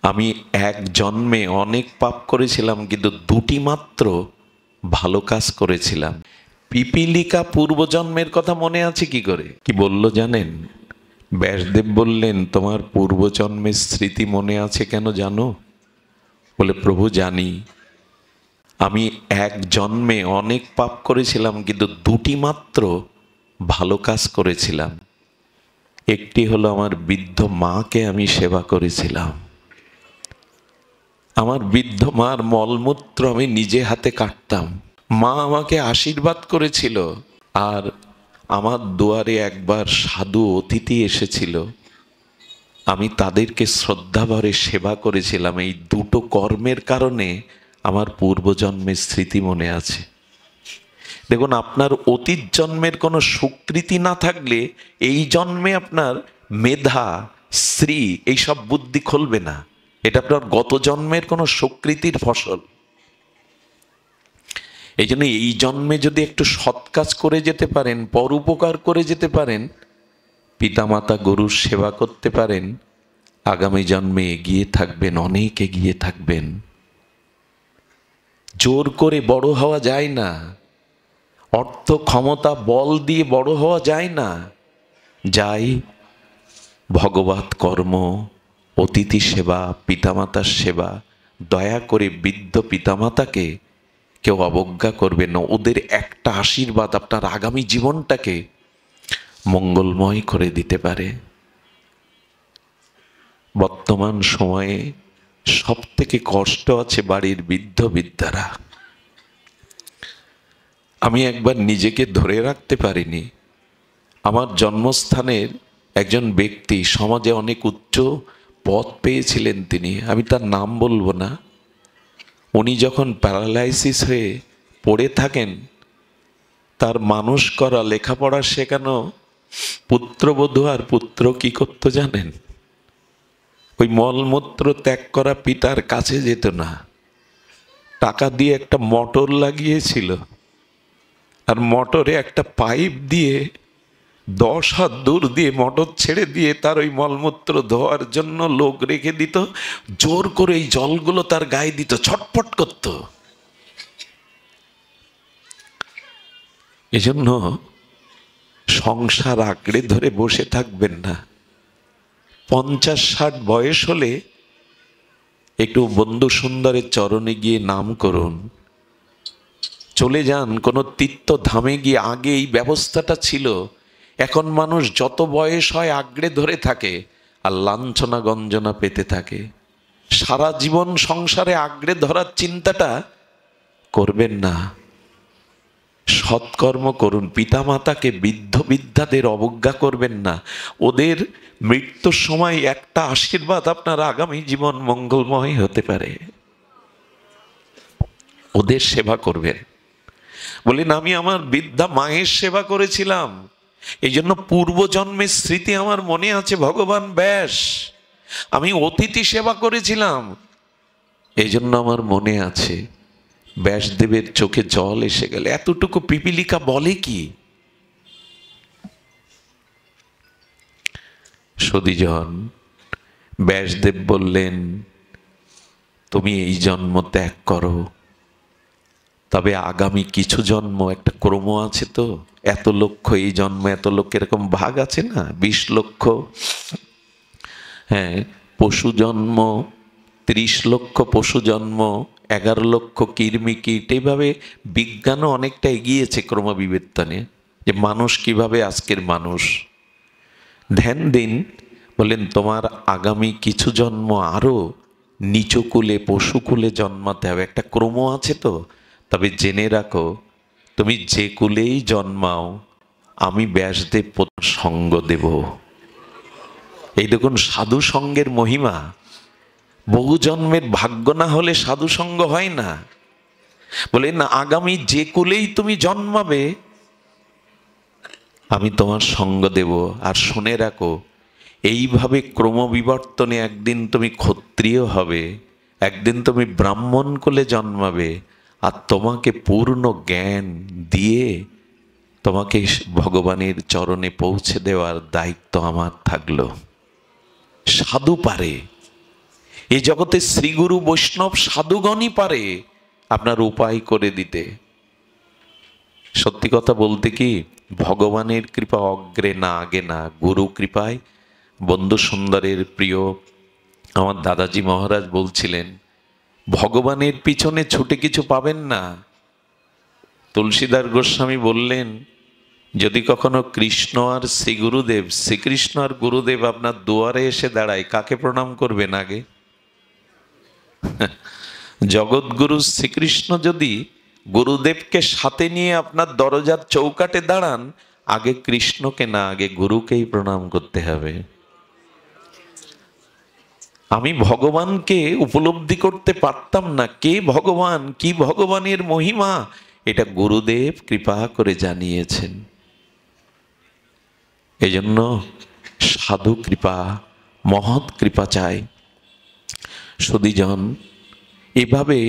আমি এক জন্মে অনেক পাপ করেছিলাম, কিন্তু দুটি মাত্র ভালো কাজ করেছিলাম। পিপীলিকা পূর্বজন্মের কথা মনে আছে কি করে? কি বলল জানেন? ব্যাসদেব বললেন, তোমার পূর্বজন্মের স্মৃতি মনে আছে কেন জানো? বলে, প্রভু জানি। আমি এক জন্মে অনেক পাপ করেছিলাম, কিন্তু দুটি মাত্র ভালো কাজ করেছিলাম। একটি হলো আমার বৃদ্ধ মাকে আমি সেবা করেছিলাম। আমার বৃদ্ধ মার মলমূত্র আমি নিজে হাতে কাটতাম। মা আমাকে আশীর্বাদ করেছিল। আর আমার দুয়ারে একবার সাধু অতিথি এসেছিল, আমি তাদেরকে শ্রদ্ধাভরে সেবা করেছিলাম। এই দুটো কর্মের কারণে আমার পূর্বজন্মের স্মৃতি মনে আছে। দেখুন, আপনার অতীত জন্মের কোনো সুকৃতি না থাকলে এই জন্মে আপনার মেধা, শ্রী, এইসব বুদ্ধি খুলবে না। এটা আপনার গত জন্মের কোনো সুকৃতির ফসল। এই জন্য এই জন্মে যদি একটু সৎ কাজ করে যেতে পারেন, পরোপকার করে যেতে পারেন, পিতামাতা গরুর সেবা করতে পারেন, আগামী জন্মে এগিয়ে থাকবেন, অনেক এগিয়ে থাকবেন। জোর করে বড় হওয়া যায় না, অর্থ ক্ষমতা বল দিয়ে বড় হওয়া যায় না। যাই ভগবৎ কর্ম, অতিথি সেবা, পিতামাতার সেবা। দয়া করে বৃদ্ধ পিতামাতাকে কেউ অবজ্ঞা করবে না। ওদের একটা আশীর্বাদ আপনার আগামী জীবনটাকে মঙ্গলময় করে দিতে পারে। বর্তমান সময়ে সব থেকে কষ্ট আছে বাড়ির বৃদ্ধ বৃদ্ধারা। আমি একবার নিজেকে ধরে রাখতে পারিনি। আমার জন্মস্থানের একজন ব্যক্তি, সমাজে অনেক উচ্চ পদ পেয়েছিলেন তিনি, আমি তার নাম বলবো না। উনি যখন প্যারালাইসিস হয়ে পড়ে থাকেন, তার মানুষ করা, লেখাপড়া শেখানো পুত্রবধূ আর পুত্র কি করতো জানেন? ওই মলমূত্র ত্যাগ করা পিতার কাছে যেত না। টাকা দিয়ে একটা মোটর লাগিয়েছিল, আর মোটরে একটা পাইপ দিয়ে 10 হাত দূর দিয়ে মোটর ছেড়ে দিয়ে তার ওই মলমূত্র ধোয়ার জন্য লোক রেখে দিত। জোর করে এই জলগুলো তার গায়ে দিত, ছটফট করত। এজন্য সংসার আঁকড়ে ধরে বসে থাকবেন না। 50-60 বয়স হলে একটু বন্ধু সুন্দরের চরণে গিয়ে নাম করুন, চলে যান কোনো তীর্থধামে গিয়ে। আগে এই ব্যবস্থাটা ছিল। এখন মানুষ যত বয়স হয় আঁকড়ে ধরে থাকে আর লাঞ্ছনা গঞ্জনা পেতে থাকে। সারা জীবন সংসারে আঁকড়ে ধরার চিন্তাটা করবেন না। সৎকর্ম করুন। পিতামাতাকে, বৃদ্ধ বৃদ্ধাদের অবজ্ঞা করবেন না। ওদের মৃত্যুর সময় একটা আশীর্বাদ আপনার আগামী জীবন মঙ্গলময় হতে পারে। ওদের সেবা করবেন। বলেন, আমি আমার বৃদ্ধা মায়ের সেবা করেছিলাম, এই জন্য পূর্বজন্মের স্মৃতি আমার মনে আছে। ভগবান ব্যাস, আমি অতিথি সেবা করেছিলাম, এই জন্য আমার মনে আছে। ব্যাসদেবের চোখে জল এসে গেল। এতটুকু পিপীলিকা বলে কি? সদীজন, ব্যাসদেব বললেন, তুমি এই জন্ম ত্যাগ করো, তবে আগামী কিছু জন্ম, একটা ক্রম আছে তো, এত লক্ষ এই জন্ম, এত লক্ষ, এরকম ভাগ আছে না, 20 লক্ষ, হ্যাঁ, পশু জন্ম, 30 লক্ষ পশু জন্ম, 11 লক্ষ কৃমি কীট। এইভাবে বিজ্ঞানও অনেকটা এগিয়েছে ক্রমবিবর্তনে, যে মানুষ কিভাবে আজকের মানুষ। ধ্যান দিন। বলেন, তোমার আগামী কিছু জন্ম আরো নিচকুলে, পশুকুলে জন্মাতে হবে, একটা ক্রম আছে তো। তবে জেনে রাখো, তুমি যে কুলেই জন্মাও, আমি ব্যাসদেব সঙ্গ দেব। এই দেখুন সাধু সঙ্গের মহিমা। বহু জন্মের ভাগ্য না হলে সাধু সঙ্গ হয় না। বলে না, আগামী যে কুলেই তুমি জন্মাবে, আমি তোমার সঙ্গ দেব। আর শুনে রাখো, এইভাবে ক্রমবিবর্তনে একদিন তুমি ক্ষত্রিয় হবে, একদিন তুমি ব্রাহ্মণ কুলে জন্মাবে, আর তোমাকে পূর্ণ জ্ঞান দিয়ে তোমাকে ভগবানের চরণে পৌঁছে দেওয়ার দায়িত্ব আমার থাকলো। সাধু পারে, এই জগতে শ্রীগুরু বৈষ্ণব সাধুগণই পারে আপনার উপায় করে দিতে। সত্যি কথা বলতে কি, ভগবানের কৃপা অগ্রে না আগে না, গুরু কৃপায়। বন্ধু সুন্দরের প্রিয় আমার দাদাজি মহারাজ বলছিলেন, ভগবানের পিছনে ছুটে কিছু পাবেন না। তুলসীদাস গোস্বামী বললেন, যদি কখনো কৃষ্ণ আর শ্রী গুরুদেব, শ্রীকৃষ্ণ আর গুরুদেব আপনার দুয়ারে এসে দাঁড়ায়, কাকে প্রণাম করবেন আগে? জগৎগুরু শ্রীকৃষ্ণ যদি গুরুদেবকে সাথে নিয়ে আপনার দরজার চৌকাটে দাঁড়ান, আগে কৃষ্ণকে না, আগে গুরুকেই প্রণাম করতে হবে। আমি ভগবানকে উপলব্ধি করতে পারতাম না, কে ভগবান, কি ভগবানের মহিমা, এটা গুরুদেব কৃপা করে জানিয়েছেন। এজন্য সাধু কৃপা, মহৎ কৃপা চাই। সুধীজন, এভাবে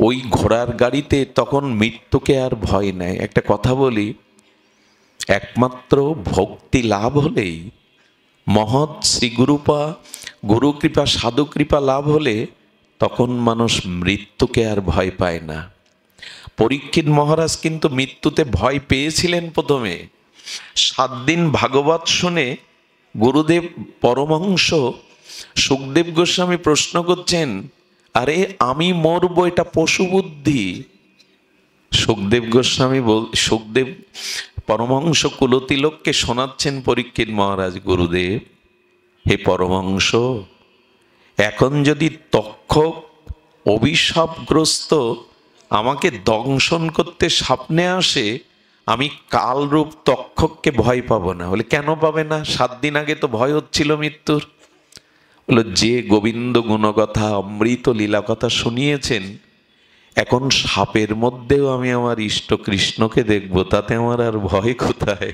ওই ঘোড়ার গাড়িতে তখন মৃত্যুকে আর ভয় নেয়। একটা কথা বলি, একমাত্র ভক্তি লাভ হলেই, মহৎ শ্রীগুরুপা, গুরু কৃপা, সাধু কৃপা লাভ হলে তখন মানুষ মৃত্যুকে আর ভয় পায় না। পরীক্ষিত মহারাজ কিন্তু মৃত্যুতে ভয় পেয়েছিলেন প্রথমে। 7 দিন ভাগবত শুনে গুরুদেব পরমহংস সুখদেব গোস্বামী প্রশ্ন করছেন, আরে আমি মরবো, এটা পশু বুদ্ধি। সুখদেব পরমহংস কুলতিলককে শোনাচ্ছেন পরীক্ষিত মহারাজ, গুরুদেব হে পরমহংস, এখন যদি তক্ষক অভিশাপগ্রস্ত আমাকে দংশন করতে স্বপ্নে আসে, আমি কালরূপ তক্ষককে ভয় পাবো না। বলে কেন পাবে না? 7 দিন আগে তো ভয় হচ্ছিল মৃত্যুর। বলে যে গোবিন্দ গুণকথা, অমৃত লীলা কথা শুনিয়েছেন, এখন সাপের মধ্যেও আমি আমার ইষ্ট কৃষ্ণকে দেখব, তাতে আমার আর ভয় কোথায়?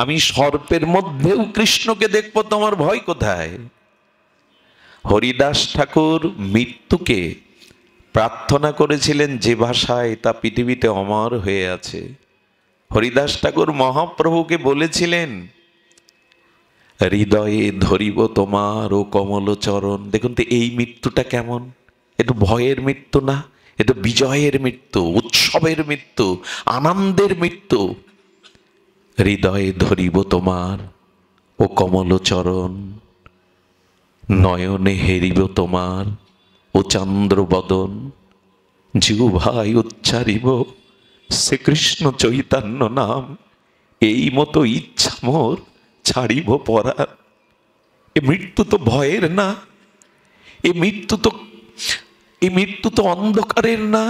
আমি সর্পের মধ্যেও কৃষ্ণকে দেখবো, তো আমার ভয় কোথায়? হরিদাস ঠাকুর মৃত্যুকে প্রার্থনা করেছিলেন যে ভাষায়, তা পৃথিবীতে অমর হয়ে আছে। হরিদাস ঠাকুর মহাপ্রভুকে বলেছিলেন, হৃদয়ে ধরিব তোমার ও কমল চরণ। দেখুন তো এই মৃত্যুটা কেমন, এটা ভয়ের মৃত্যু না, এটা বিজয়ের মৃত্যু, উৎসবের মৃত্যু, আনন্দের মৃত্যু। হৃদয়ে ধরিব তোমার ও কমল চরণ, নয়নে হেরিব তোমার ও চন্দ্র বদন, জিহ্বায় উচ্চারিব শ্রীকৃষ্ণ চৈতন্য নাম, এই মতো ইচ্ছা মোর ছাড়িব পরাণ। এ মৃত্যু তো ভয়ের না, এ মৃত্যু তো অন্ধকারের না।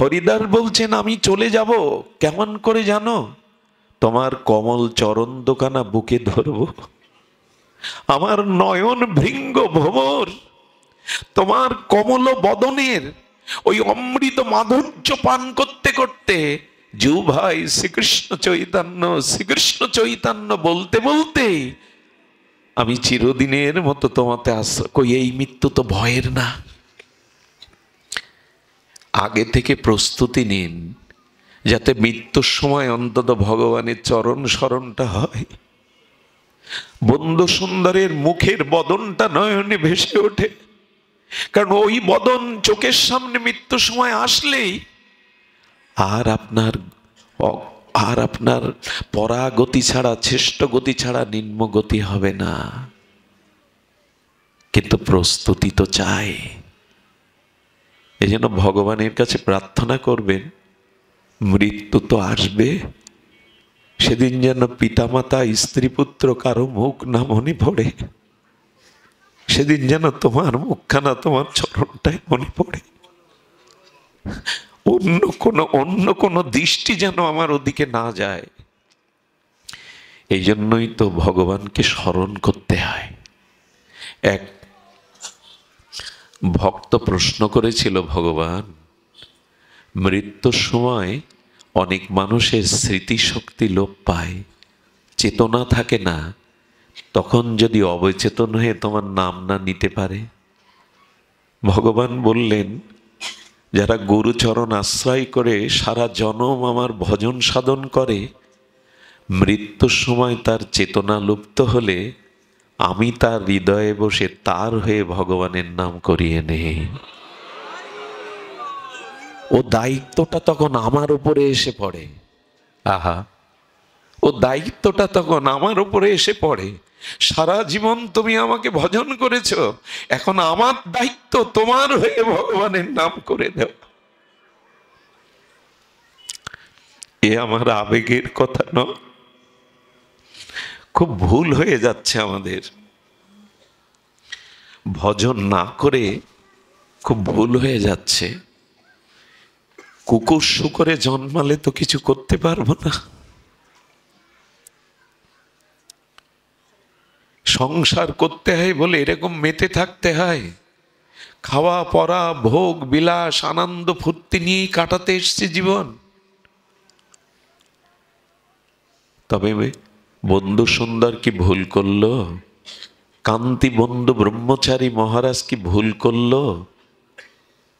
হরিদাস বলছেন, আমি চলে যাব কেমন করে জানো? তোমার কমল চরণ দোকানা বুকে ধরব, আমার নয়ন ভৃঙ্গ ভ্রমর, তোমার কমল বদনের ওই অমৃত মাধুর্য পান করতে করতে, জিহ্বায় শ্রীকৃষ্ণ চৈতন্য, শ্রীকৃষ্ণ চৈতন্য বলতে বলতে আমি চিরদিনের মতো তোমাতে কই এই মৃত্যু তো ভয়ের না। আগে থেকে প্রস্তুতি নিন, যাতে মৃত্যুর সময় অন্তত ভগবানের চরণ স্মরণটা হয়, বন্ধু সুন্দরের মুখের বদনটা নয়নে ভেসে ওঠে। কারণ ওই বদন চোখের সামনে মৃত্যুর সময় আসলেই আর আপনার পরাগতি ছাড়া, শ্রেষ্ঠ গতি ছাড়া নিম্ন গতি হবে না। কিন্তু প্রস্তুতি তো চাই। এই জন্য ভগবানের কাছে প্রার্থনা করবেন, মৃত্যু তো আসবে, সেদিন যেন পিতামাতা, স্ত্রী, পুত্র কারো মুখ না মনে পড়ে, সেদিন যেন তোমার মুখখানা, তোমার চরণটাই মনে পড়ে। অন্য কোনো দৃষ্টি যেন আমার ওদিকে না যায়। এই জন্যই তো ভগবানকে স্মরণ করতে হয়। এক ভক্ত প্রশ্ন করেছিল, ভগবান, মৃত্যুর সময় অনেক মানুষের স্মৃতিশক্তি লোপ পায়, চেতনা থাকে না, তখন যদি অবচেতন হয়ে তোমার নাম না নিতে পারে? ভগবান বললেন, যারা গুরুচরণ আশ্রয় করে সারা জনম আমার ভজন সাধন করে, মৃত্যুর সময় তার চেতনা লুপ্ত হলে আমি তার হৃদয়ে বসে তার হয়ে ভগবানের নাম করিয়ে নেই। ও দায়িত্বটা তখন আমার উপরে এসে পড়ে। আহা, ও দায়িত্বটা তখন আমার উপরে এসে পড়ে। সারা জীবন তুমি আমাকে ভজন করেছো, এখন আমার দায়িত্ব তোমার হয়ে ভগবানের নাম করে দেওয়া। এ আমার আবেগের কথা নয়, খুব ভুল হয়ে যাচ্ছে আমাদের। ভজন না করে খুব ভুল হয়ে যাচ্ছে। কুকুর শুকরে জন্মালে তো কিছু করতে পারবো না। সংসার করতে হয় বলে এরকম মেতে থাকতে হয়। খাওয়া পরা ভোগ বিলাস আনন্দ ফুর্তি নিয়েই কাটাতে এসছে জীবন। তবে বন্ধু সুন্দর কি ভুল করলো? কান্তি বন্ধু ব্রহ্মচারী মহারাজ কি ভুল করলো?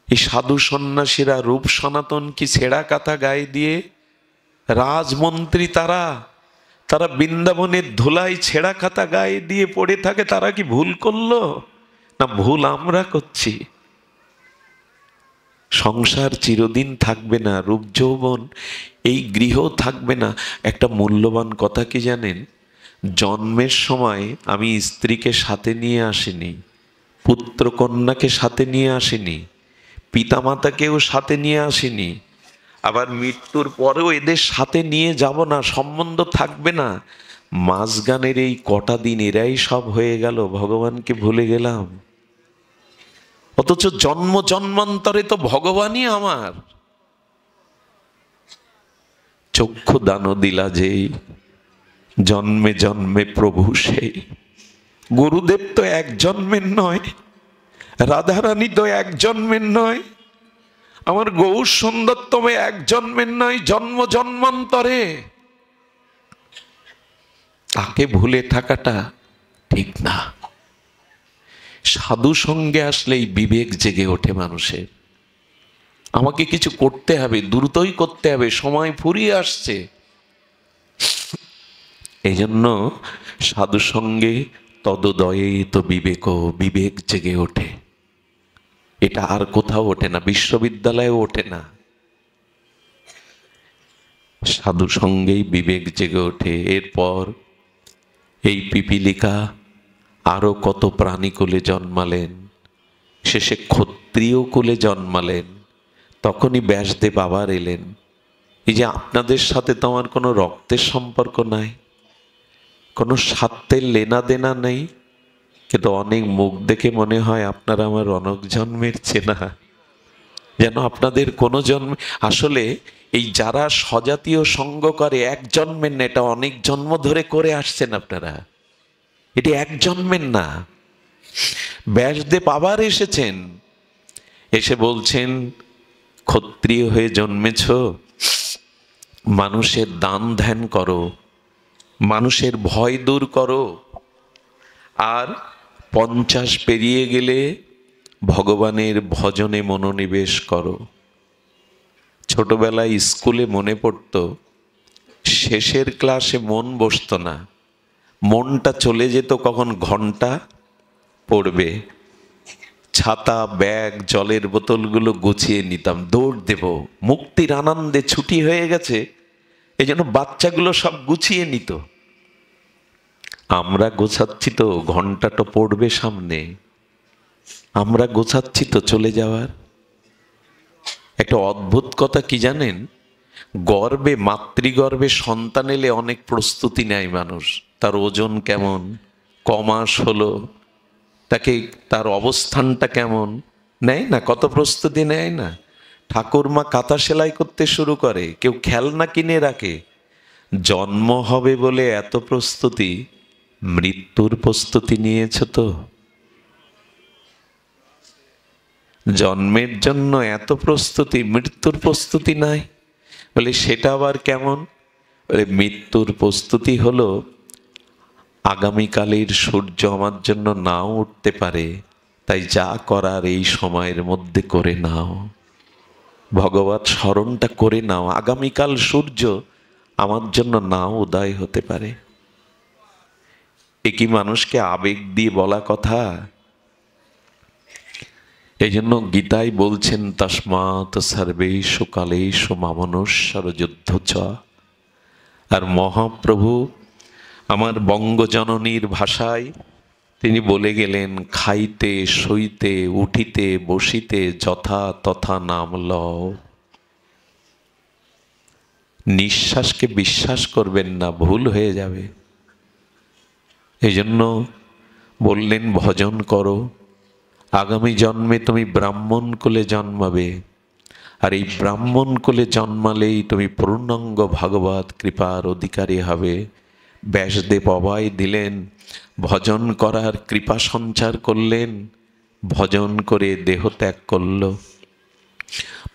এই সাধু সন্ন্যাসীরা রূপ সনাতন কি ছেঁড়া কাঁথা গায়ে দিয়ে রাজমন্ত্রী, তারা বৃন্দাবনের ধুলাই ছেঁড়া খাতা গায়ে দিয়ে পড়ে থাকে, তারা কি ভুল করলো? না ভুল আমরা করছি। সংসার চিরদিন থাকবে না, রূপ যৌবন এই গৃহ থাকবে না। একটা মূল্যবান কথা কি জানেন? জন্মের সময় আমি স্ত্রীকে সাথে নিয়ে আসিনি, পুত্র কন্যাকে সাথে নিয়ে আসিনি, পিতামাতাকেও সাথে নিয়ে আসিনি, আবার মৃত্যুর পরেও এদের সাথে নিয়ে যাব না, সম্বন্ধ থাকবে না। মাঝগানের এই কটা দিন এরাই সব হয়ে গেল, ভগবানকে ভুলে গেলাম। অথচ জন্ম জন্মান্তরে তো ভগবানই আমার। চক্ষু দান দিলা যেই, জন্মে জন্মে প্রভু সেই। গুরুদেব তো এক জন্মের নয়, রাধারানী তো এক জন্মের নয়, আমার গৌর সুন্দর তবে এক জন্মের নয়, জন্ম জন্মান্তরে। তাকে ভুলে থাকাটা ঠিক না। সাধু সঙ্গে আসলেই বিবেক জেগে ওঠে মানুষের। আমাকে কিছু করতে হবে, দ্রুতই করতে হবে, সময় ফুরিয়ে আসছে। এই জন্য সাধু সঙ্গে তদোদয়ে তো বিবেক, বিবেক জেগে ওঠে। এটা আর কোথাও ওঠে না, বিশ্ববিদ্যালয়েও ওঠে না। সাধু সঙ্গেই বিবেক জেগে ওঠে। এরপর এই পিপীলিকা আরো কত প্রাণী কুলে জন্মালেন, শেষে ক্ষত্রিয় কুলে জন্মালেন। তখনই ব্যাসদেব আবার এলেন। এই যে আপনাদের সাথে তো আমার কোনো রক্তের সম্পর্ক নাই, কোনো স্বার্থের লেনা দেনা নেই, কিন্তু অনেক মুখ দেখে মনে হয় আপনারা আমার অনেক জন্মের চেনা, যেন আপনাদের কোনো জন্মে। আসলে এই যারা স্বজাতীয় সঙ্গ করে এক জন্মের না, এটা অনেক জন্ম ধরে করে আসছেন আপনারা, এটি এক জন্মের না। ব্যাসদেব আবার এসেছেন, এসে বলছেন ক্ষত্রিয় হয়ে জন্মেছ, মানুষের দান ধ্যান করো, মানুষের ভয় দূর করো, আর 50 পেরিয়ে গেলে ভগবানের ভজনে মনোনিবেশ করো। ছোটবেলায় স্কুলে মনে পড়তো, শেষের ক্লাসে মন বসতো না, মনটা চলে যেত কখন ঘন্টা পড়বে। ছাতা ব্যাগ জলের বোতলগুলো গুছিয়ে নিতাম, দৌড় দেব, মুক্তির আনন্দে ছুটি হয়ে গেছে, এই জন্য বাচ্চাগুলো সব গুছিয়ে নিত। আমরা গোছাচ্ছি তো ঘন্টাটা পড়বে সামনে, আমরা গোছাচ্ছি তো চলে যাওয়ার। একটা অদ্ভুত কথা কি জানেন? গর্ভে, মাতৃগর্ভে সন্তান এলে অনেক প্রস্তুতি নেয় মানুষ। তার ওজন কেমন, কমাস হলো, তাকে তার অবস্থানটা কেমন, নেয় না? কত প্রস্তুতি নেয় না? ঠাকুরমা কাঁথা সেলাই করতে শুরু করে, কেউ খেলনা কিনে রাখে। জন্ম হবে বলে এত প্রস্তুতি, মৃত্যুর প্রস্তুতি নিয়েছ তো? জন্মের জন্য এত প্রস্তুতি, মৃত্যুর প্রস্তুতি নাই। বলে সেটা আবার কেমন? বলে মৃত্যুর প্রস্তুতি হলো আগামীকালের সূর্য আমার জন্য নাও উঠতে পারে, তাই যা করার এই সময়ের মধ্যে করে নাও, ভগবত স্মরণটা করে নাও। আগামীকাল সূর্য আমার জন্য নাও উদয় হতে পারে। এ কি মানুষকে আবেগ দিয়ে বলা কথা? এই জন্য গীতায় বলছেন, তস্মাৎ সর্বেষু কালেষু মামনুষ্যর যুদ্ধ চ। আর মহাপ্রভু আমার বঙ্গজননীর ভাষায় তিনি বলে গেলেন, খাইতে শুইতে উঠিতে বসিতে যথা তথা নাম লও। নিঃশ্বাসকে বিশ্বাস করবেন না, ভুল হয়ে যাবে। এই জন্য বললেন ভজন করো, আগামী জন্মে তুমি ব্রাহ্মণ কুলে জন্মাবে, আর এই ব্রাহ্মণ কুলে জন্মালেই তুমি পূর্ণাঙ্গ ভগবত কৃপার অধিকারী হবে। ব্যাসদেব অভয় দিলেন, ভজন করার কৃপা সঞ্চার করলেন, ভজন করে দেহ ত্যাগ করল।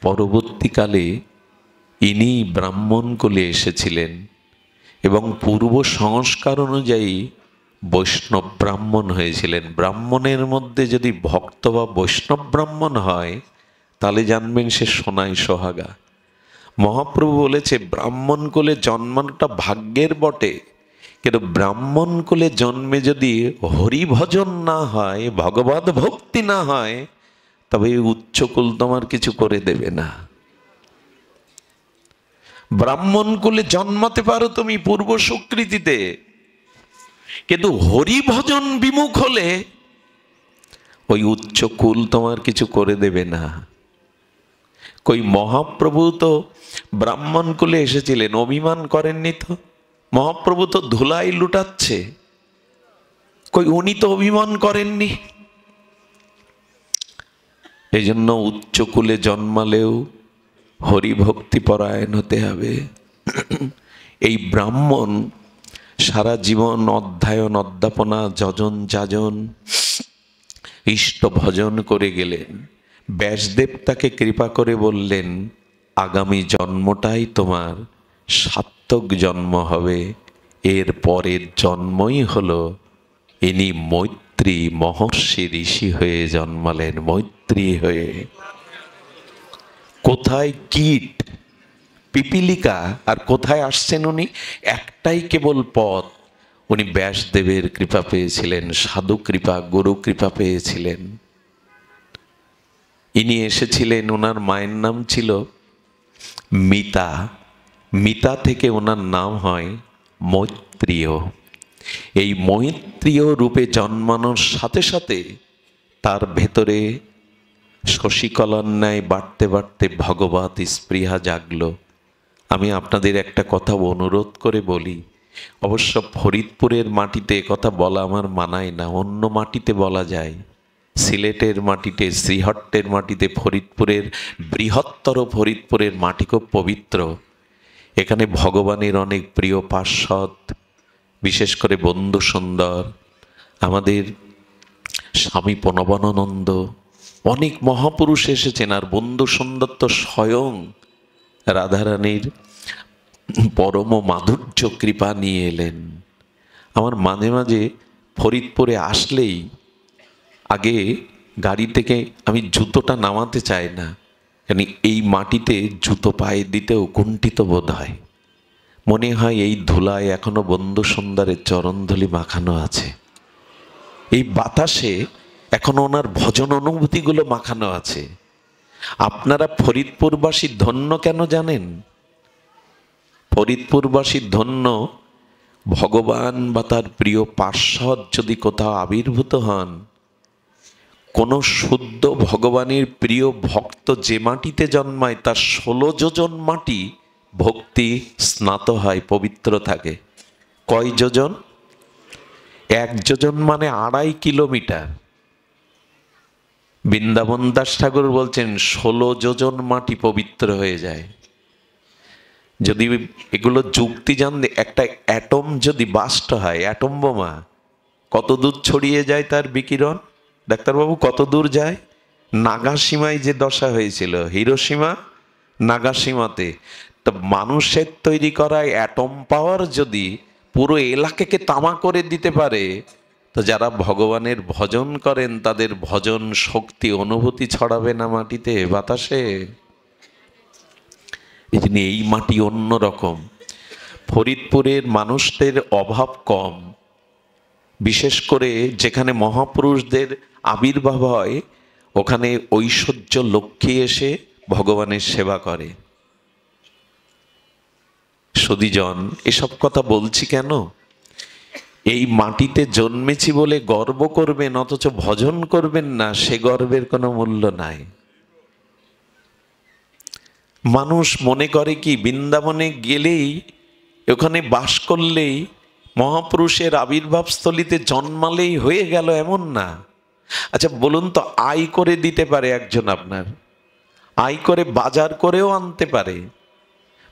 পরবর্তীকালে ইনি ব্রাহ্মণ কুলে এসেছিলেন এবং পূর্ব সংস্কার অনুযায়ী বৈষ্ণব ব্রাহ্মণ হয়েছিলেন। ব্রাহ্মণের মধ্যে যদি ভক্ত বা বৈষ্ণব ব্রাহ্মণ হয় তাহলে জানবেন সে সোনায় সোহাগা। মহাপ্রভু বলেছে, ব্রাহ্মণ কুলে জন্মানোটা ভাগ্যের বটে, কিন্তু ব্রাহ্মণ কুলে জন্মে যদি হরিভজন না হয়, ভগবত ভক্তি না হয়, তবে এই উচ্চকুল তোমার কিছু করে দেবে না। ব্রাহ্মণ কুলে জন্মাতে পারো তুমি পূর্ব সুকৃতিতে, কিন্তু হরিভজন বিমুখ হলে ওই উচ্চকুল তোমার কিছু করে দেবে না। কই মহাপ্রভু তো ব্রাহ্মণ কুলে এসেছিলেন, অভিমান করেননি তো। মহাপ্রভু তো ধুলাই লুটাচ্ছে, কই উনি তো অভিমান করেননি। এই জন্য উচ্চকুলে জন্মালেও হরিভক্তি পরায়ণ হতে হবে। এই ব্রাহ্মণ সারা জীবন অধ্যয়ন অধ্যাপনা যজন যাজন ইষ্ট ভজন করে গেলেন। ব্যাসদেব তাকে কৃপা করে বললেন, আগামী জন্মটাই তোমার সার্থক জন্ম হবে। এর পরের জন্মই হলো ইনি মৈত্রী মহর্ষি ঋষি হয়ে জন্মালেন, মৈত্রী হয়ে। কোথায় কীট পিপিলিকা আর কোথায় আসছেন উনি? একটাই কেবল পথ, উনি ব্যাসদেবের কৃপা পেয়েছিলেন, সাধু কৃপা, গুরু কৃপা পেয়েছিলেন। ইনি এসেছিলেন, ওনার মায়ের নাম ছিল মিতা। মিতা থেকে ওনার নাম হয় মৈত্রীয়। এই মৈত্রীয় রূপে জন্মানোর সাথে সাথে তার ভেতরে শশীকলার ন্যায় বাড়তে বাড়তে ভগবত স্পৃহা জাগল। আমি আপনাদের একটা কথা অনুরোধ করে বলি, অবশ্য ফরিদপুরের মাটিতে কথা বলা আমার মানায় না, অন্য মাটিতে বলা যায়। সিলেটের মাটিতে, শ্রীহট্টের মাটিতে, ফরিদপুরের বৃহত্তর ফরিদপুরের মাটি খুব পবিত্র। এখানে ভগবানের অনেক প্রিয় পার্ষদ, বিশেষ করে বন্ধু সুন্দর, আমাদের স্বামী প্রণবানন্দ, অনেক মহাপুরুষ এসেছেন। আর বন্ধু সুন্দর তো স্বয়ং রাধারানীর পরম মাধুর্য কৃপা নিয়ে এলেন। আমার মাঝে মাঝে ফরিদপুরে আসলেই আগে গাড়ি থেকে আমি জুতোটা নামাতে চাই না, মানে এই মাটিতে জুতো পায়ে দিতেও কুণ্ঠিত বোধ হয়। মনে হয় এই ধুলায় এখনো বন্ধু সুন্দরের চরণধুলি মাখানো আছে, এই বাতাসে এখনো ওনার ভজন অনুভূতিগুলো মাখানো আছে। আপনারা ফরিদপুরবাসী ধন্য কেন জানেন? ফরিদপুরবাসী ধন্য, ভগবান বা তার প্রিয় পার্ষদ যদি কোথাও আবির্ভূত হন, কোন শুদ্ধ ভগবানের প্রিয় ভক্ত যে মাটিতে জন্মায় তার 16 যোজন মাটি ভক্তি স্নাত হয়, পবিত্র থাকে। কয় যোজন? 1 যোজন মানে 2.5 কিলোমিটার। বৃন্দাবন দাস ঠাকুর বলছেন 16 যোজন মাটি পবিত্র হয়ে যায়। যদি এগুলো যুক্তি জানলে, একটা অ্যাটম যদি বাস্ট হয়, অ্যাটম বোমা কত দূর ছড়িয়ে যায় তার বিকিরণ? ডাক্তারবাবু কত দূর যায়? নাগাসীমায় যে দশা হয়েছিল, হিরোসীমা নাগাসীমাতে, তো মানুষের তৈরি করা অ্যাটম পাওয়ার যদি পুরো এলাকাকে তামা করে দিতে পারে, তো যারা ভগবানের ভজন করেন তাদের ভজন শক্তি অনুভূতি ছড়াবে না মাটিতে, বাতাসে? এই জন্য এই মাটি অন্য রকম। ফরিদপুরের মানুষদের অভাব কম, বিশেষ করে যেখানে মহাপুরুষদের আবির্ভাব হয়, ওখানে ঐশ্বর্য লক্ষ্মী এসে ভগবানের সেবা করে। সুধীজন, এসব কথা বলছি কেন? এই মাটিতে জন্মেছি বলে গর্ব করবেন, অথচ ভজন করবেন না, সে গর্বের কোনো মূল্য নাই। মানুষ মনে করে কি বৃন্দাবনে গেলেই, ওখানে বাস করলেই, মহাপুরুষের আবির্ভাবস্থলিতে জন্মালেই হয়ে গেল, এমন না। আচ্ছা বলুন তো, আয় করে দিতে পারে একজন, আপনার আয় করে বাজার করেও আনতে পারে,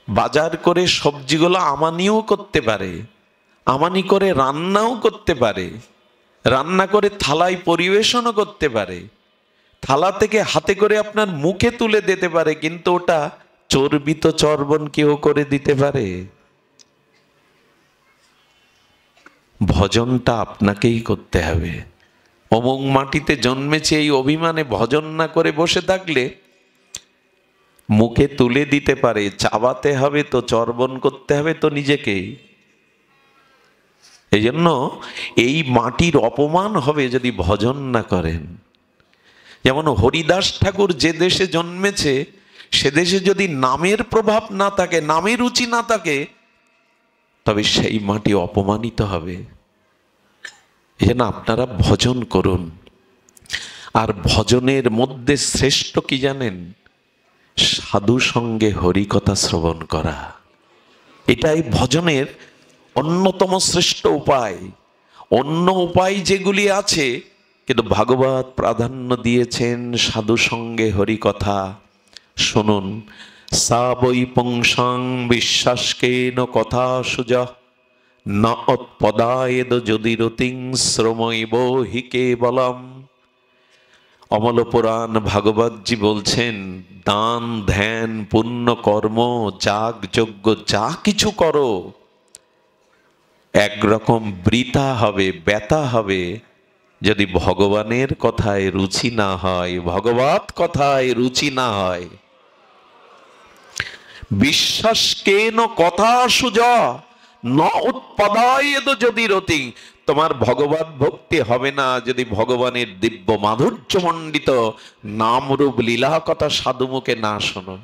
বাজার করে সবজিগুলো আমানিও করতে পারে, আমানি করে রান্নাও করতে পারে, রান্না করে থালায় পরিবেশনও করতে পারে, থালা থেকে হাতে করে আপনার মুখে তুলে দিতে পারে, কিন্তু ওটা চর্বিত চর্বণ কেউ করে দিতে পারে? ভজনটা আপনাকেই করতে হবে। অমুক মাটিতে জন্মেছে এই অভিমানে ভজন না করে বসে থাকলে মুখে তুলে দিতে পারে, চাবাতে হবে তো, চর্বণ করতে হবে তো নিজেকেই। এই জন্য এই মাটির অপমান হবে যদি ভজন না করেন। যেমন হরিদাস ঠাকুর যে দেশে জন্মেছে, সে দেশে যদি নামের প্রভাব না থাকে, নামের রুচি না থাকে, তবে সেই মাটি অপমানিত হবে। এই জন্য আপনারা ভজন করুন। আর ভজনের মধ্যে শ্রেষ্ঠ কি জানেন? সাধু সঙ্গে হরিকথা শ্রবণ করা। এটাই ভজনের অন্যতম শ্রেষ্ঠ উপায়। অন্য উপায় যেগুলি আছে, কিন্তু ভাগবত প্রাধান্য দিয়েছেন সাধু সঙ্গে হরিকথা। শুনুন, সা বৈ পুংসাং বিশ্বাসকেন কথা সুজা ন অৎপদায়েদ যদি রতিং শ্রমৈব হি কেবলম। অমল পুরাণ ভাগবতজি বলছেন, দান ধ্যান পুণ্য কর্ম যাগ যজ্ঞ যা কিছু করো, একরকম বৃথা হবে, ব্যথা হবে, যদি ভগবানের কথায় রুচি না হয়, ভগবত কথায় রুচি না হয়। বিশ্বাস কেন কথা সুজা ন উৎপদায়েদ যদি রতি। তোমার ভগবত ভক্তি হবে না যদি ভগবানের দিব্য মাধুর্য মণ্ডিত নামরূপ লীলা কথা সাধুমুখে না শোনো।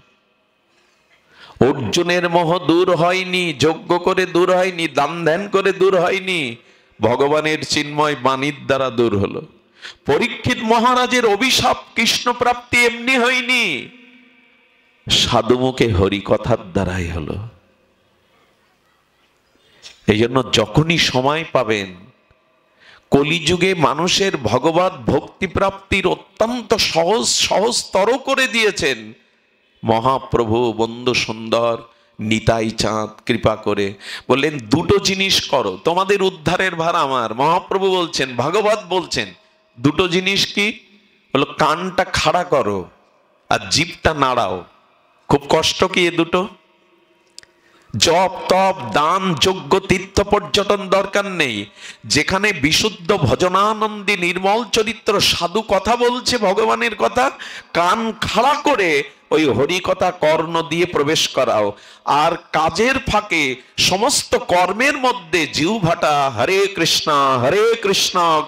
অর্জুনের মোহ দূর হয়নি, যজ্ঞ করে দূর হয়নি, দান ধ্যান করে দূর হয়নি, ভগবানের চিন্ময় বাণীর দ্বারা দূর হলো। পরীক্ষিত মহারাজের অভিশাপ কৃষ্ণ প্রাপ্তি এমনি হয়নি, সাধুমুখে হরি কথার দ্বারাই হলো। এই জন্য যখনই সময় পাবেন, কলিযুগে মানুষের ভগবত ভক্তি প্রাপ্তির অত্যন্ত সহজতর করে দিয়েছেন মহাপ্রভু বন্ধু সুন্দর নিতাই চাঁদ কৃপা করে। বললেন দুটো জিনিস করো, তোমাদের উদ্ধারের ভার আমার। মহাপ্রভু বলছেন, ভাগবত বলছেন, দুটো জিনিস কি? বলো, কানটা খাড়া করো আর জিভটা নাড়াও। খুব কষ্ট কি এ দুটো? জপ তপ দান যজ্ঞ তীর্থ পর্যটন দরকার নেই। যেখানে বিশুদ্ধ ভজনানন্দী নির্মল চরিত্র সাধু কথা বলছে ভগবানের কথা, কান খাড়া করে ওই হরি কথা কর্ণ দিয়ে প্রবেশ করাও। আর কাজের ফাঁকে সমস্ত কর্মের মধ্যে জিহ্বাটা হরে কৃষ্ণ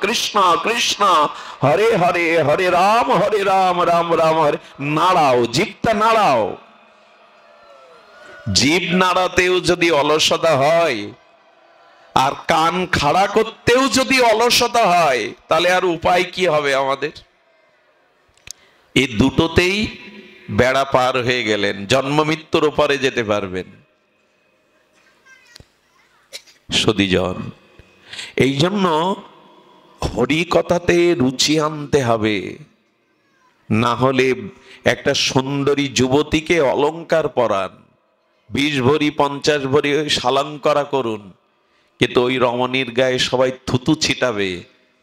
কৃষ্ণ কৃষ্ণ হরে হরে, হরে রাম রাম রাম হরে, নাড়াও, জিভটা নাড়াও। জিভ নাড়াতেও যদি অলসতা হয়, আর কান খাড়া করতেও যদি অলসতা হয়, তাহলে আর উপায় কি হবে আমাদের? এই দুটোতেই বেড়া পার হয়ে গেলেন, জন্ম মৃত্যুর ওপারে যেতে পারবেন। সুধীজন, এই জন্য হরি কথাতে রুচি আনতে হবে। না হলে একটা সুন্দরী যুবতীকে অলংকার পরান, 20 ভরি 50 ভরি ওই শালঙ্করা করুন, কিন্তু ওই রমণীর গায়ে সবাই থুতু ছিটাবে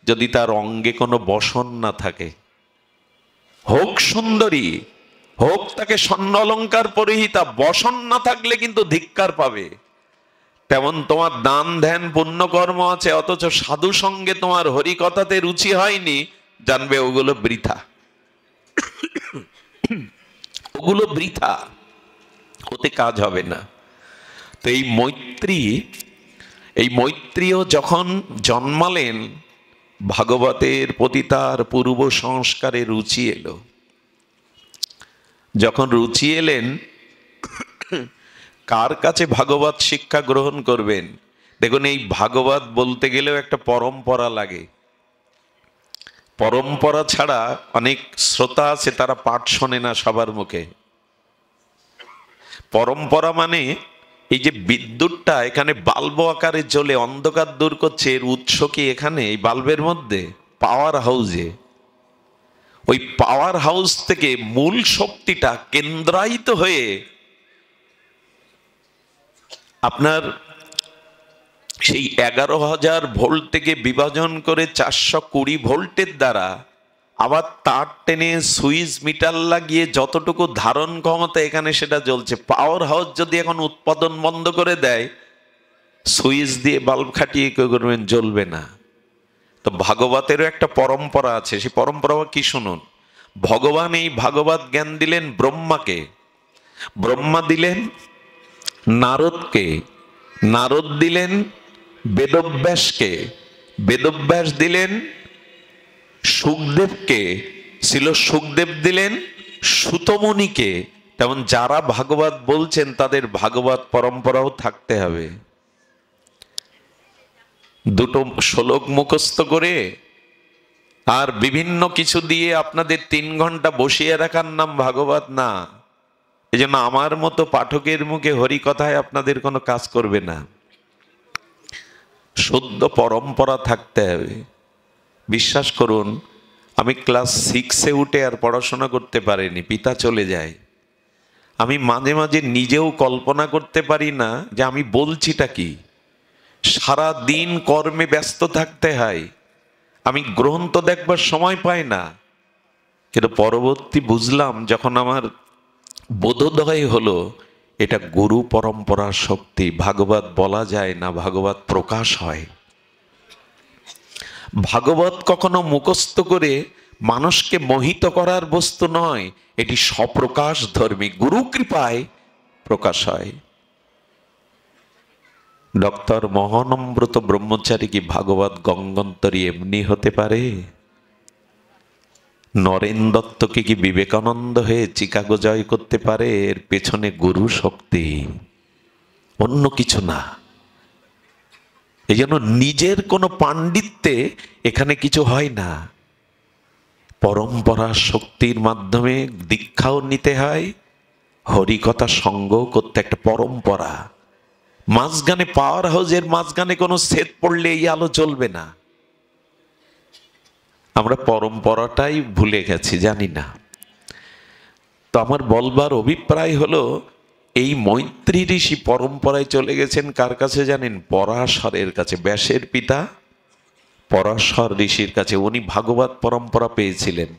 যদি তার অঙ্গে কোনো বসন না থাকে। হোক সুন্দরী, হোক তাকে স্বর্ণ অলঙ্কার পরিহিতা, বসন না থাকলে কিন্তু ধিক্কার পাবে। তেমন তোমার দান ধ্যান পুণ্যকর্ম আছে, অথচ সাধু সঙ্গে তোমার হরি কথাতে রুচি হয়নি, জানবে ওগুলো বৃথা, ওগুলো বৃথা, ওতে কাজ হবে না। তো এই মৈত্রী এই মৈত্রীয় যখন জন্মালেন, ভাগবতের প্রতি তার পূর্ব সংস্কারে রুচি এলো। যখন রুচি এলেন, কার কাছে ভাগবত শিক্ষা গ্রহণ করবেন? দেখুন, এই ভাগবত বলতে গেলেও একটা পরম্পরা লাগে। পরম্পরা ছাড়া অনেক শ্রোতা আছে, তারা পাঠ শোনে না সবার মুখে। পরম্পরা মানে এই যে বিদ্যুৎটা এখানে বাল্ব আকারে জ্বলে অন্ধকার দূর করছে, এর উৎস কি এখানে এই বাল্বের মধ্যে? পাওয়ার হাউসে। ওই পাওয়ার হাউস থেকে মূল শক্তিটা কেন্দ্রায়িত হয়ে আপনার সেই 11,000 ভোল্ট থেকে বিভাজন করে 420 ভোল্টের দ্বারা আবার তার টেনে সুইচ মিটার লাগিয়ে যতটুকু ধারণ ক্ষমতা এখানে সেটা জ্বলছে। পাওয়ার হাউস যদি এখন উৎপাদন বন্ধ করে দেয়, সুইচ দিয়ে বাল্ব খাটিয়ে কেউ করবেন, জ্বলবে না। তো ভাগবতেরও একটা পরম্পরা আছে, সেই পরম্পরা কি শুনুন। ভগবান এই ভাগবত জ্ঞান দিলেন ব্রহ্মাকে, ব্রহ্মা দিলেন নারদকে, নারদ দিলেন বেদব্যাসকে, বেদব্যাস দিলেন সুখদেবকে, ছিল সুখদেব দিলেন সুতমুনিকে। তেমন যারা ভাগবত বলছেন তাদের ভাগবত পরম্পরাও থাকতে হবে। দুটো শ্লোক মুখস্থ করে আর বিভিন্ন কিছু দিয়ে আপনাদের 3 ঘন্টা বসিয়ে রাখার নাম ভাগবত না। এই জন্য আমার মতো পাঠকের মুখে হরিকথায় আপনাদের কোনো কাজ করবে না। শুদ্ধ পরম্পরা থাকতে হবে। বিশ্বাস করুন, আমি ক্লাস 6-এ উঠে আর পড়াশোনা করতে পারিনি, পিতা চলে যায়। আমি মাঝে মাঝে নিজেও কল্পনা করতে পারি না যে আমি বলছিটা কি। সারা দিন কর্মে ব্যস্ত থাকতে হয়, আমি গ্রন্থ দেখবার সময় পাই না। কিন্তু পরবর্তী বুঝলাম, যখন আমার বোধোদয় হলো, এটা গুরু পরম্পরার শক্তি। ভাগবত বলা যায় না, ভাগবত প্রকাশ হয়। ভাগবত কখনো মুখস্থ করে মানুষকে মোহিত করার বস্তু নয়, এটি স্বপ্রকাশ ধর্মী, গুরু কৃপায় প্রকাশ হয়। ডক্টর মহানম্রত ব্রহ্মচারী কি ভাগবত গঙ্গন্তরী এমনি হতে পারে? নরেন দত্তকে কি বিবেকানন্দ হয়ে চিকাগো জয় করতে পারে? এর পেছনে গুরু শক্তি, অন্য কিছু না। এই জন্য নিজের কোনো পাণ্ডিত্যে এখানে কিছু হয় না। পরম্পরা শক্তির মাধ্যমে দীক্ষাও নিতে হয়, হরিকথা সঙ্গ করতে একটা পরম্পরা। মাঝখানে পাওয়ার হাউসের মাঝখানে কোনো সেট পড়লে এই আলো জ্বলবে না। আমরা পরম্পরাটাই ভুলে গেছি, জানি না। তো আমার বলবার অভিপ্রায় হলো, এই মৈত্রী ঋষি পরম্পরায় চলে গেছেন কার কাছে জানেন? পরাশরের কাছে। ব্যাসের পিতা পরাশর ঋষির কাছে। উনি ভাগবত পরম্পরা পেয়েছিলেন।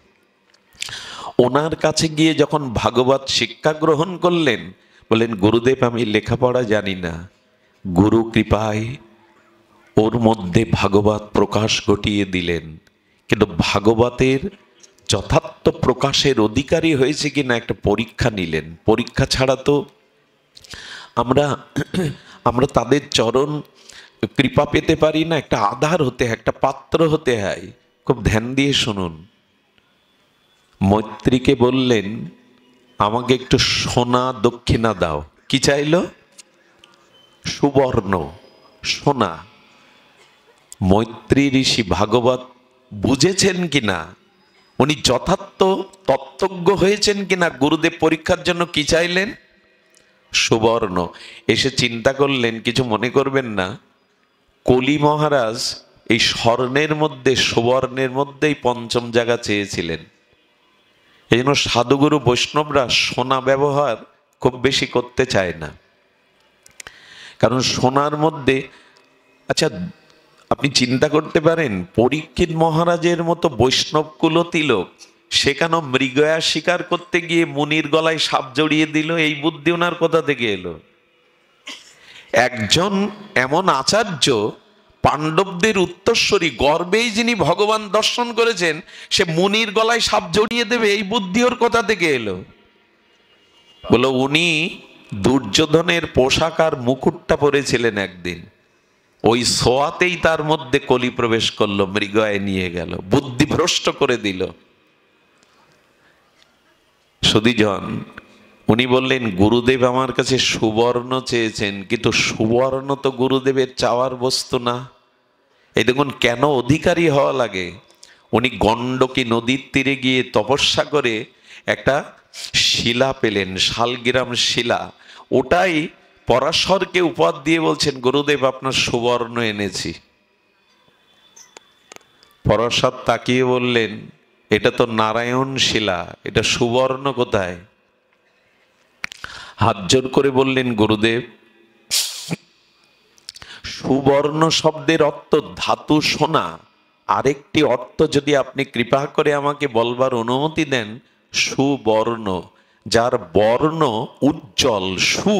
ওনার কাছে গিয়ে যখন ভাগবত শিক্ষা গ্রহণ করলেন, বললেন, গুরুদেব আমি লেখাপড়া জানি না, গুরু কৃপায় ওর মধ্যে ভাগবত প্রকাশ ঘটিয়ে দিলেন। কিন্তু ভাগবতের যথার্থ প্রকাশের অধিকারী হয়েছে কিনা একটা পরীক্ষা নিলেন। পরীক্ষা ছাড়া তো আমরা তাদের চরণ কৃপা পেতে পারি না। একটা আধার হতে হয়, একটা পাত্র হতে হয়। খুব ধ্যান দিয়ে শুনুন। মৈত্রীকে বললেন, আমাকে একটু সোনা দক্ষিণা দাও। কি চাইল? সুবর্ণ, সোনা। মৈত্রী ঋষি ভাগবত বুঝেছেন কিনা, উনি যথার্থ তত্ত্বজ্ঞ হয়েছেন কিনা, গুরুদেব পরীক্ষার জন্য কি চাইলেন? সুবর্ণ। এসে চিন্তা করলেন, কিছু মনে করবেন না, কলি মহারাজ এই স্বর্ণের মধ্যে সুবর্ণের মধ্যেই 5ম জায়গা চেয়েছিলেন। এই জন্য সাধুগুরু বৈষ্ণবরা সোনা ব্যবহার খুব বেশি করতে চায় না। কারণ সোনার মধ্যে, আচ্ছা আপনি চিন্তা করতে পারেন, পরীক্ষিত মহারাজের মতো বৈষ্ণব কুলতিলক সে কেন মৃগয়া শিকার করতে গিয়ে মুনির গলায় সাপ জড়িয়ে দিল? এই বুদ্ধি ওনার কোথা থেকে এলো? একজন এমন আচার্য, পাণ্ডবদের উত্তরস্বরী, গর্বেই যিনি ভগবান দর্শন করেছেন, সে মুনির গলায় সাপ জড়িয়ে দেবে, এই বুদ্ধি ওর কোথা থেকে এলো? বলো, উনি দুর্যোধনের পোশাক আর মুকুটটা পরেছিলেন একদিন। ওই সোয়াতেই তার মধ্যে কলি প্রবেশ করলো, মৃগয়ায় নিয়ে গেল, বুদ্ধিভ্রষ্ট করে দিল। সুধীজন, উনি বললেন গুরুদেব আমার কাছে সুবর্ণ চেয়েছেন, কিন্তু সুবর্ণ তো গুরুদেবের চাওয়ার বস্তু না। এই দেখুন কেন অধিকারী হওয়া লাগে। উনি গণ্ডকী নদীর তীরে গিয়ে তপস্যা করে একটা শিলা পেলেন, শালগ্রাম শিলা। ওটাই পরাশরকে উপহার দিয়ে বলছেন, গুরুদেব আপনার সুবর্ণ এনেছি। পরাশর তাকিয়ে বললেন, এটা তো নারায়ণ শিলা, এটা সুবর্ণ কোথায়? হাত জোর করে বললেন, গুরুদেব সুবর্ণ শব্দের অর্থ ধাতু সোনা, আরেকটি অর্থ যদি আপনি কৃপা করে আমাকে বলবার অনুমতি দেন, সুবর্ণ, যার বর্ণ উজ্জ্বল, সু,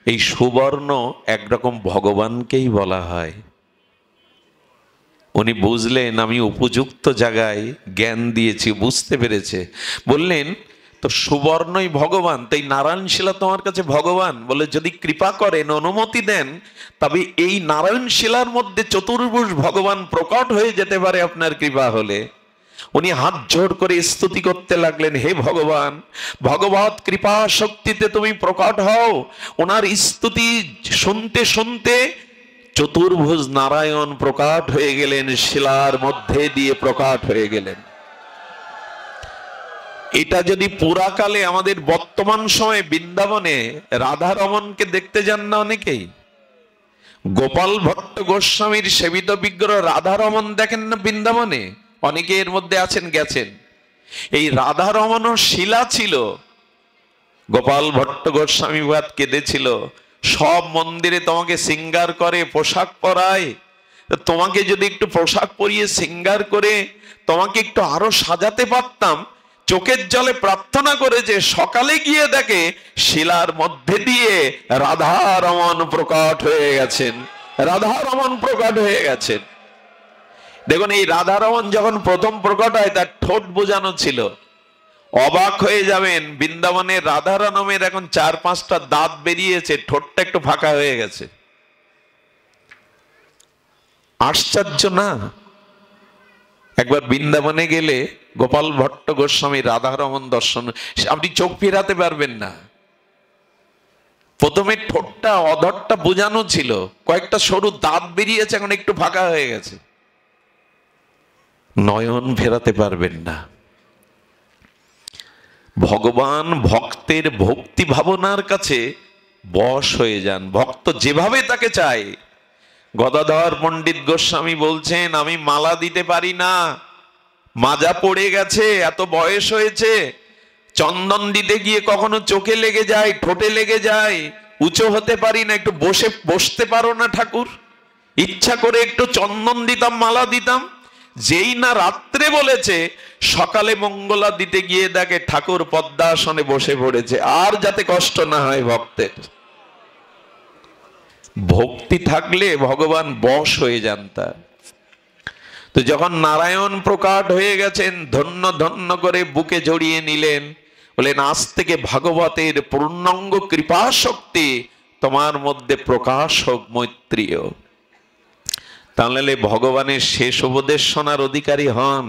এই সুবর্ণ একরকম ভগবানকেই বলা হয়। উনি বুঝলেন আমি উপযুক্ত জায়গায় জ্ঞান দিয়েছি, বুঝতে পেরেছে। বললেন তো সুবর্ণই ভগবান, তাই নারায়ণ শিলা তোমার কাছে ভগবান। বলে যদি কৃপা করেন, অনুমতি দেন, তবে এই নারায়ণ শিলার মধ্যে চতুর্ভুজ ভগবান প্রকট হয়ে যেতে পারে আপনার কৃপা হলে। উনি হাত জোড় করে স্তুতি করতে লাগলেন, হে ভগবান, ভগবত কৃপা শক্তিতে তুমি প্রকট হও। ওনার স্তুতি শুনতে শুনতে চতুর্ভুজ নারায়ণ প্রকট হয়ে গেলেন, শিলার মধ্যে দিয়ে প্রকট হয়ে গেলেন। এটা যদি পুরাকালে আমাদের বর্তমান সময়ে বৃন্দাবনে রাধা রমনকে দেখতে যান না অনেকেই, গোপাল ভট্ট গোস্বামীর সেবিত বিগ্রহ রাধা রমন দেখেন না বৃন্দাবনে, অনেকে এর মধ্যে আছেন, গেছেন। এই রাধা রমনও শিলা ছিল। গোপাল ভট্ট গোস্বামী বাদ কেঁদেছিল, সব মন্দিরে তোমাকে সিঙ্গার করে, পোশাক পরায়, তোমাকে যদি একটু পোশাক পরিয়ে সিঙ্গার করে তোমাকে একটু আরো সাজাতে পারতাম। চোখের জলে প্রার্থনা করে যে সকালে গিয়ে দেখে শিলার মধ্যে দিয়ে রাধা রমন প্রকট হয়ে গেছেন, রাধা রমন প্রকট হয়ে গেছেন। দেখুন এই রাধা রমন যখন প্রথম প্রকট হয় তার ঠোঁট বোঝানো ছিল। অবাক হয়ে যাবেন, বৃন্দাবনের রাধা রমনের এখন 4-5টা দাঁত বেরিয়েছে, ঠোঁটটা একটু ফাঁকা হয়ে গেছে। আশ্চর্য না? একবার বৃন্দাবনে গেলে গোপাল ভট্ট গোস্বামী রাধা রমন দর্শন আপনি চোখ ফেরাতে পারবেন না। প্রথমে ঠোঁটটা অধরটা বোঝানো ছিল, কয়েকটা সরু দাঁত বেরিয়েছে, এখন একটু ফাঁকা হয়ে গেছে, নয়ন ফেরাতে পারবেন না। ভগবান ভক্তের ভক্তি ভাবনার কাছে বশ হয়ে যান, ভক্ত যেভাবে তাকে চায়। গদাধর পণ্ডিত গোস্বামী বলছেন, আমি মালা দিতে পারি না, মাজা পড়ে গেছে, এত বয়স হয়েছে, চন্দন দিতে গিয়ে কখনো চোখে লেগে যায়, ঠোঁটে লেগে যায়, উঁচু হতে পারি না, একটু বসতে পারো না ঠাকুর? ইচ্ছা করে একটু চন্দন দিতাম, মালা দিতাম। যেই না রাত্রে বলেছে, সকালে মঙ্গলা দিতে গিয়ে দেখে ঠাকুর পদ্মাসনে বসে পড়েছে, আর যাতে কষ্ট না হয় ভক্তের। ভক্তি থাকলে ভগবান বশ হয়ে যান তার। তো যখন নারায়ণ প্রকট হয়ে গেছেন, ধন্য ধন্য করে বুকে জড়িয়ে নিলেন, বলেন আজ থেকে ভাগবতের পূর্ণাঙ্গ কৃপা শক্তি তোমার মধ্যে প্রকাশ হোক মৈত্রীয়। তাহলে ভগবানের শেষ উপদেশ শোনার অধিকারী হন।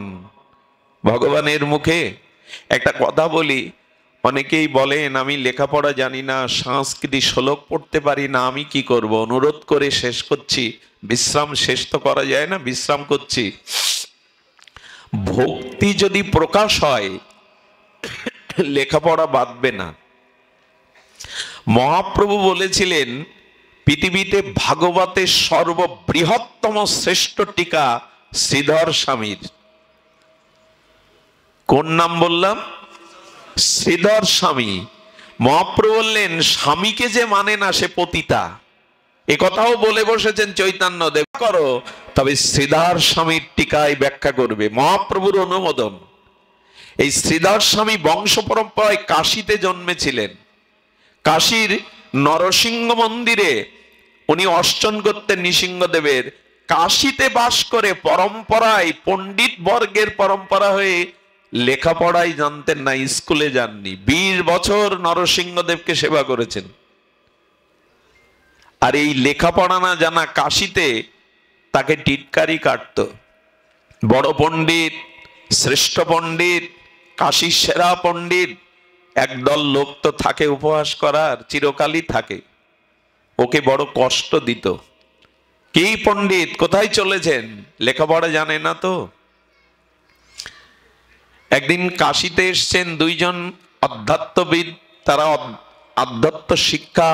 ভগবানের মুখে একটা কথা বলি, অনেকেই বলেন আমি লেখাপড়া জানি না, সংস্কৃত শ্লোক পড়তে পারি না, আমি কি করব? অনুরোধ করে শেষ করছি, বিশ্রাম শেষ তো করা যায় না, বিশ্রাম করছি। ভক্তি যদি প্রকাশ হয়, লেখাপড়া বাঁধবে না। মহাপ্রভু বলেছিলেন পৃথিবীতে ভাগবতের সর্ববৃহত্তম শ্রেষ্ঠ টিকা শ্রীধর স্বামীর। কোন নাম বললাম? শ্রীধর স্বামী। মহাপ্রভু বললেন স্বামীকে যে মানে না সে পতিতা। এ কথাও বলে বসেছেন চৈতন্য দেব, করো তবে শ্রীধর স্বামীর টিকায় ব্যাখ্যা করবে। মহাপ্রভুর অনুমোদন। এই শ্রীধর স্বামী বংশ পরম্পরায় কাশীতে জন্মেছিলেন। কাশীর নরসিংহ মন্দিরে উনি অর্চন করতেন নৃসিংহদেবের। কাশীতে বাস করে পরম্পরায় পণ্ডিত বর্গের পরম্পরা হয়ে লেখাপড়াই জানতেন না, স্কুলে যাননি। 20 বছর নরসিংহদেবকে সেবা করেছেন। আর এই লেখাপড়া না জানা কাশিতে তাকে টিটকারি কাটত। বড় পণ্ডিত, শ্রেষ্ঠ পণ্ডিত, কাশীর সেরা পণ্ডিত, একদল লোক তো থাকে উপহাস করার, চিরকালই থাকে। ওকে বড় কষ্ট দিত। কি পণ্ডিত, কোথায় চলেছেন? লেখাপড়া জানে না তো। একদিন কাশীতে এসছেন দুইজন অধ্যাত্মবিদ, তারা আধ্যাত্ম শিক্ষা,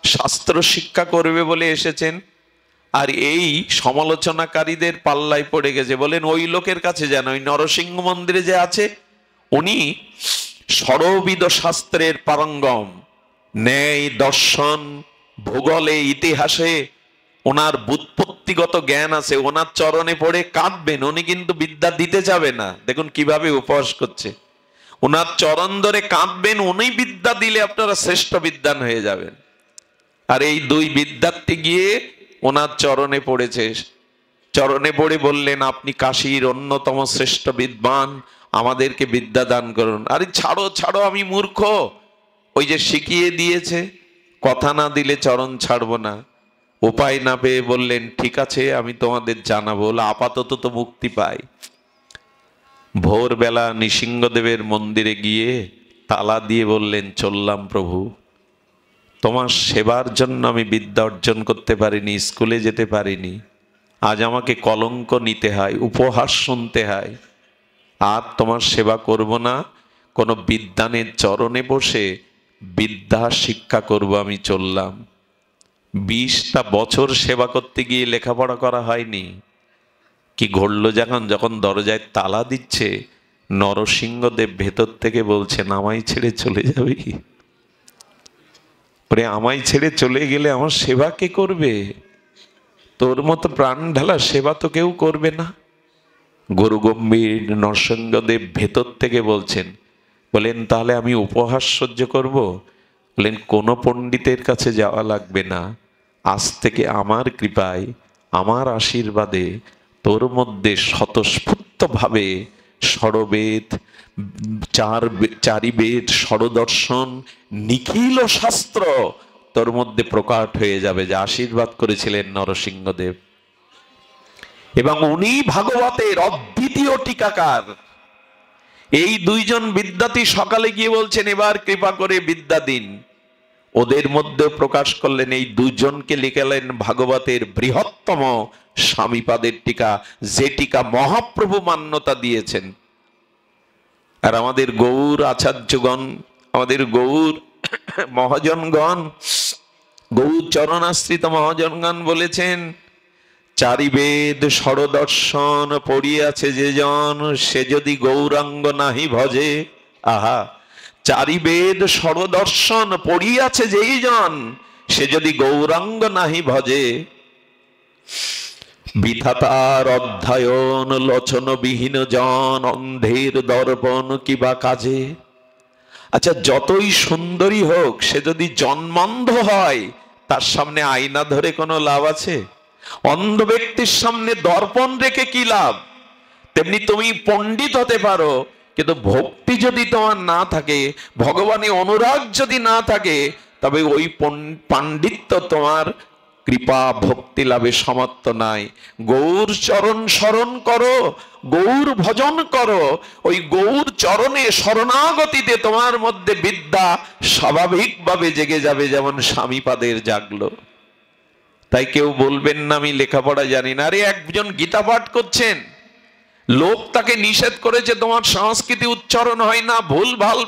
শাস্ত্র শিক্ষা করবে বলে এসেছেন। আর এই সমালোচনাকারীদের পাল্লায় পড়ে গেছে। বলেন ওই লোকের কাছে যেন, ওই নরসিংহ মন্দিরে যে আছে, উনি ষড়বিদ শাস্ত্রের পারঙ্গম, ন্যায়, দর্শন, ভূগোলে, ইতিহাসে ওনার ব্যুৎপত্তিগত জ্ঞান আছে। ওনার চরণে পড়ে কাঁদবেন, উনি কিন্তু বিদ্যা দিতে যাবে না। দেখুন কিভাবে উপহাস করছে। ওনার চরণ ধরে কাঁদবেন, উনি বিদ্যা দিলে আপনারা শ্রেষ্ঠ বিদ্বান হয়ে যাবেন। আর এই দুই বিদ্যার্থী গিয়ে ওনার চরণে পড়েছে। চরণে পড়ে বললেন, আপনি কাশীর অন্যতম শ্রেষ্ঠ বিদ্বান, আমাদেরকে বিদ্যা দান করুন। আরে ছাড়ো ছাড়ো, আমি মূর্খ, ওই যে শিখিয়ে দিয়েছে, কথা না দিলে চরণ ছাড়বো না। উপায় না পেয়ে বললেন, ঠিক আছে আমি তোমাদের জানাবো, আপাতত তো মুক্তি পাই। ভোরবেলা নৃসিংহদেবের মন্দিরে গিয়ে তালা দিয়ে বললেন, চললাম প্রভু, তোমার সেবার জন্য আমি বিদ্যা অর্জন করতে পারিনি, স্কুলে যেতে পারিনি, আজ আমাকে কলঙ্ক নিতে হয়, উপহাস শুনতে হয়। আর তোমার সেবা করব না, কোনো বিদ্বানের চরণে বসে বিদ্যা শিক্ষা করব, আমি চললাম। 20টা বছর সেবা করতে গিয়ে লেখাপড়া করা হয়নি। কি ঘটলো যখন দরজায় তালা দিচ্ছে, নরসিংহদেব ভেতর থেকে বলছেন, আমায় ছেড়ে চলে যাবি? ওরে আমায় ছেড়ে চলে গেলে আমার সেবা কে করবে? তোর মতো প্রাণ ঢালা সেবা তো কেউ করবে না। গুরু গম্ভীর নরসিংহদেব ভেতর থেকে বলছেন, বলেন তাহলে আমি উপহাস সহ্য করব? বলেন কোনো পণ্ডিতের কাছে যাওয়া লাগবে না, আজ থেকে আমার কৃপায়, আমার আশীর্বাদে তোর মধ্যে স্বতঃস্ফূর্তভাবে ষড়বেদ, চারিবেদ, ষড়দর্শন, নিখিল শাস্ত্র তোর মধ্যে প্রকাট হয়ে যাবে, যা আশীর্বাদ করেছিলেন নরসিংহদেব। এবং উনি ভাগবতের অদ্বিতীয় টিকাকার। এই দুইজন বিদ্যার্থী সকালে গিয়ে বলছেন, এবার কৃপা করে বিদ্যা দিন। ওদের মধ্যে প্রকাশ করলেন, এই দুজনকে লিখলেন ভাগবতের বৃহত্তম স্বামীপাদের টিকা, যে টিকা মহাপ্রভু মান্যতা দিয়েছেন। আর আমাদের গৌর আচার্যগণ, আমাদের গৌর মহাজনগণ, গৌর চরণাশ্রিত মহাজনগণ বলেছেন, চারিবেদ ষড়দর্শন পড়িয়াছে যে জন, সে যদি গৌরাঙ্গ নাহি ভজে। আহা, চারিবেদ ষড়দর্শন পড়িয়াছে যেই জন, সে যদি গৌরাঙ্গ নাহি ভজে। বিধাতার অধ্যয়ন লোচন বিহীন জন, অন্ধের দর্পণ কিবা কাজে। আচ্ছা, যতই সুন্দরী হোক, সে যদি জন্মান্ধ হয়, তার সামনে আয়না ধরে কোনো লাভ আছে? অন্ধ ব্যক্তির সামনে দর্পণ রেখে কি লাভ? তেমনি তুমি পণ্ডিত হতে পারো, কিন্তু ভক্তি যদি তোমার না থাকে, ভগবানের অনুরাগ যদি না থাকে, তবে ওই পাণ্ডিত্য তোমার কৃপা ভক্তি লাভে সমর্থ নাই। গৌর চরণ স্মরণ করো, গৌর ভজন করো, ওই গৌর চরণে শরণাগতিতে তোমার মধ্যে বিদ্যা স্বাভাবিকভাবে জেগে যাবে, যেমন স্বামীপাদের জাগলো। তাই কেউ বলবেন না আমি লেখাপড়া জানি না। আরে একজন গীতা পাঠ করছেন, লোক তাকে নিষেধ করেছে, তোমার সংস্কৃতি উচ্চারণ হয় না, ভুল ভাল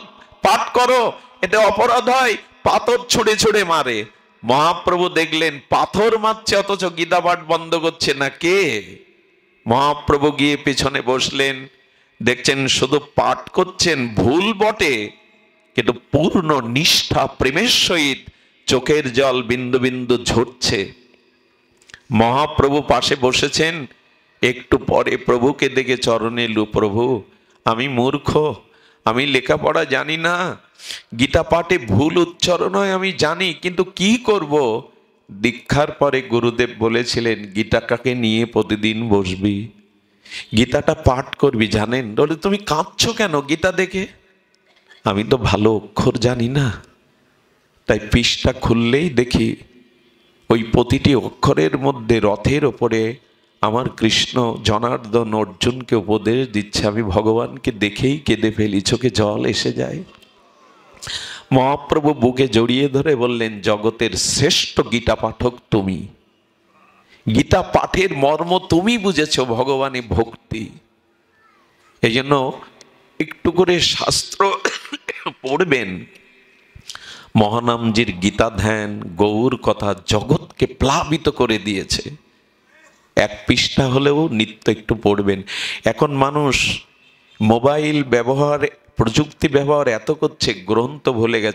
পাঠ করো, এতে অপরাধ হয়, পাথর ছুঁড়ে ছুঁড়ে মারে। মহাপ্রভু দেখলেন পাথর মারছে, অথচ গীতা পাঠ বন্ধ করছে না। কে? মহাপ্রভু গিয়ে পেছনে বসলেন, দেখছেন শুধু পাঠ করছেন, ভুল বটে, কিন্তু পূর্ণ নিষ্ঠা প্রেমের সহিত চোখের জল বিন্দু বিন্দু ঝরছে। মহাপ্রভু পাশে বসেছেন। একটু পরে প্রভুকে দেখে চরণে এলো, প্রভু আমি মূর্খ, আমি লেখাপড়া জানি না, গীতা পাঠে ভুল উচ্চারণ হয় আমি জানি, কিন্তু কি করব? দীক্ষার পরে গুরুদেব বলেছিলেন, গীতাটাকে নিয়ে প্রতিদিন বসবি, গীতাটা পাঠ করবি। জানেন, বলে তুমি কাঁদছো কেন গীতা দেখে? আমি তো ভালো অক্ষর জানি না, তাই পৃষ্ঠা খুললেই দেখি ওই প্রতিটি অক্ষরের মধ্যে রথের ওপরে আমার কৃষ্ণ জনার্দন অর্জুনকে উপদেশ দিচ্ছে। আমি ভগবানকে দেখেই কেঁদে ফেলি, চোখে জল এসে যায়। মহাপ্রভু বুকে জড়িয়ে ধরে বললেন, জগতের শ্রেষ্ঠ গীতা পাঠক তুমি, গীতা পাঠের মর্ম তুমি বুঝেছ, ভগবানে ভক্তি। এই জন্য একটু করে শাস্ত্র পড়বেন। মহানামজির গীতা ধ্যান, গৌর কথা জগৎকে প্লাবিত করে দিয়েছে। এক পৃষ্ঠা হলেও নিত্য একটু পড়বেন। এখন মানুষ মোবাইল ব্যবহার, প্রযুক্তি ব্যবহার এত করছে, গ্রন্থ ভুলে গেছে।